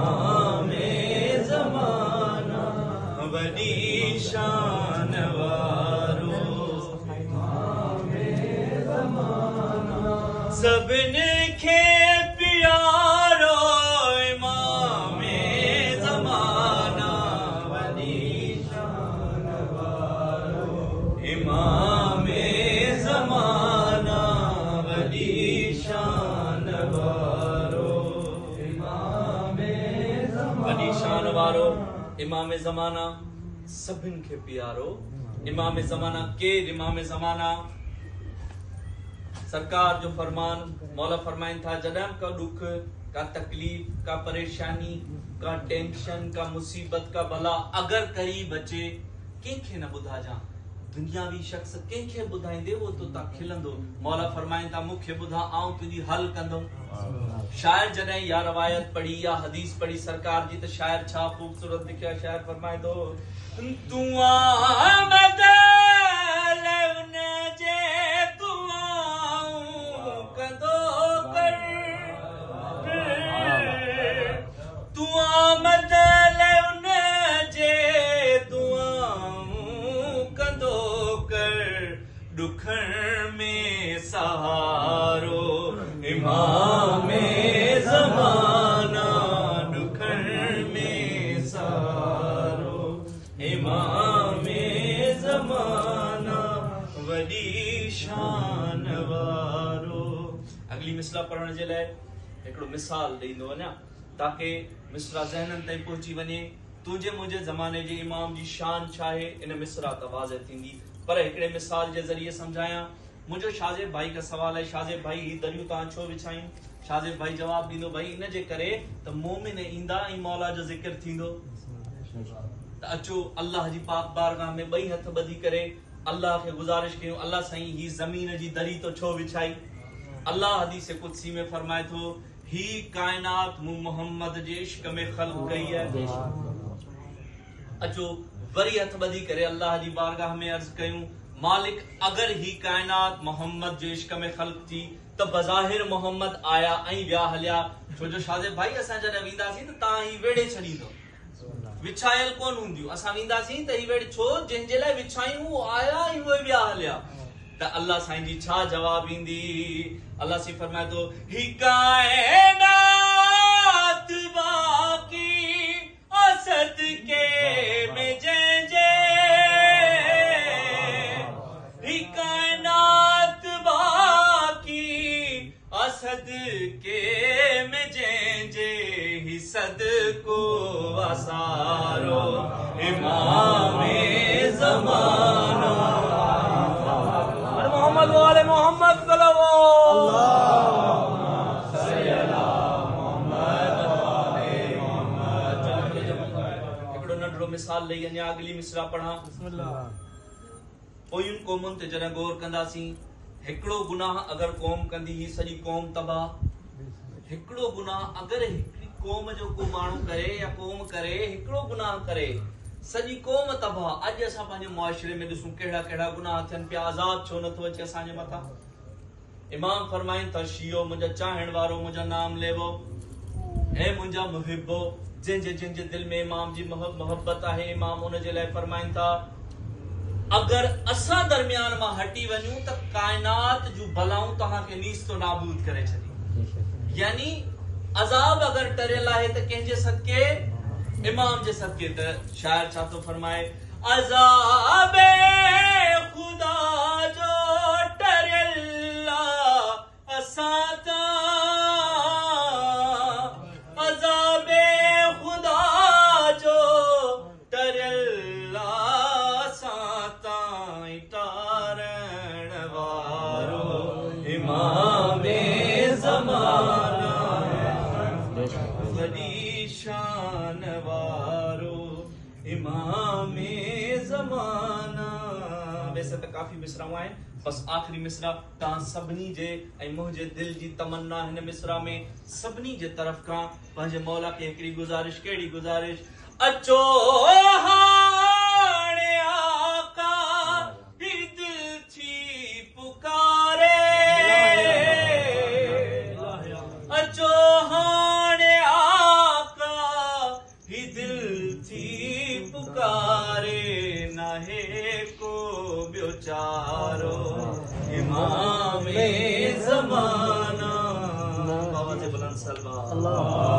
इमाम ज़माना वॾी शान वारो इमाम ज़माना सभिनी खे प्यारो इमाम ज़माना वॾी शान वारो इमाम ज़माना वॾी शान वारो वॾी शान वारो इमाम ज़माना सभिनि खे प्यारो इमाम ज़माना केर इमाम ज़माना सरकार जो फरमान मौला फरमाइनि था जॾहिं का दुख का तकलीफ का परेशानी का टेंशन का मुसीबत का भला अगर करीब अचे कंहिंखे न ॿुधाइजां दुनियावी शख्स कंहिंखे ॿुधाईंदे वो तो ता खिलंदो मौला फरमाइनि था मूंखे ॿुधा आऊं तुंहिंजी हल कंदुमि शायर जॾहिं या रवायत पढ़ी या हदीस पढ़ी सरकार जी त शायर छा ख़ूबसूरत लिखिया शायर फरमाए थो तूं आमद लवने जे दुआऊं कंदो कर तूं आमद लवने जे दुआऊं कंदो कर दुखण में सहारो इमाम ज़माना दुखण में सहारो इमाम ज़माना वॾी शान वारो अगली मिसरा पढ़ण जे लाइ हिकिड़ो मिसाल ॾींदो वञा ताकि मिसरा ज़हननि ताईं पहुची वञे तुंहिंजे मुंहिंजे ज़माने जे इमाम जी शान छा आहे इन मिसरा त वाज़ह थींदी पर हिकिड़े मिसाल जे ज़रिए सम्झायां मुझे शाज़ेब भाई का सवाल है शाज़ेब भाई ही दरियूं तव्हां छो विछायूं शाज़ेब भाई जवाब ॾींदो भाई इन जे करे त मोमिन ईंदा ऐं मौला जो ज़िक्र थींदो त अचो अल्लाह जी पाक बारगाह में ॿई हथ ॿधी करे अल्लाह खे गुज़ारिश कयूं अल्लाह साईं ही ज़मीन जी दरी तो छो विछाई अल्लाह हदीस कुदसी में फरमाए थो ही कायनात मूं मोहम्मद जे इश्क में ख़ल्क़ कई है अचो वरी हथ ॿधी करे अल्लाह जी बारगाह में अर्ज़ कयूं मालिक अगर ही कायनात मोहम्मद जे इश्क में ख़ल्क़ थी त बज़ाहिर मोहम्मद आया ऐं विया हलिया छो जो शाज़ेब भाई असां जॾहिं वेंदासीं त तव्हां ही वेड़े छॾींदो विछायल कोन हूंदियूं असां वेंदासीं त ही वेड़े छो जंहिंजे लाइ विछायूं उहो आया ऐं उहे विया हलिया त अल्लाह साईं जी छा जवाब ईंदी अल्लाह सी फरमाए थो ही कायनात बाक़ी असद के में जंहिंजे कायनात बाकी असद के में जंहिंजे ही सद को असारो इमाम ज़माना मोहम्मद वाले मोहम्मद हिकिड़ो नंढड़ो मिसाल ॾेई अञा अगली मिसरा पढ़ां पोयुनि क़ौमुनि ते जॾहिं गौर कंदासीं हिकिड़ो गुनाह अगर क़ौम कंदी ही सॼी क़ौम तबाह हिकिड़ो गुनाह अगर हिकिड़ी क़ौम जो को माण्हू करे या क़ौम करे हिकिड़ो गुनाह करे सॼी क़ौम तबाह अॼु असां पंहिंजे मुआशिरे में ॾिसूं कहिड़ा कहिड़ा गुनाह थियनि पिया आज़ाब छो नथो अचे असांजे मथां इमाम फरमाइनि था शियो मुंहिंजा चाहण वारो मुंहिंजा नाम लेवो ऐं मुंहिंजा मुहिबो जंहिंजे दिल में इमाम जी मोहब्बत आहे इमाम उन जे लाइ फरमाइनि था अगर असां दरमियान मां हटी वञूं त कायनात जूं बलाऊं तव्हांखे नीस्तो नाबूद करे छॾी यानी अज़ाब अगर टरियल आहे त कंहिंजे सदके इमाम जे सदके त शायर छा थो फरमाए अज़ाब खुदा जो टरियल असां अज़ाब खुदा जो टरियल इमाम ज़माना वॾी शान वारो इमाम ज़माना वैसे त काफ़ी मिसराऊं आहिनि बस आखिरी मिसरा तव्हां सभिनी जे ऐं मुंहिंजे दिल जी तमन्ना हिन मिसरा में सभिनी जे तरफ़ खां पंहिंजे मौला खे हिकिड़ी गुज़ारिश कहिड़ी गुज़ारिश अचो हाणे आका ही दिल थी पुकारे अचो हाणे आका पुकारे नाहे को ब्योचारो इमामे ज़माना। बाबा से बुलंद सलवा।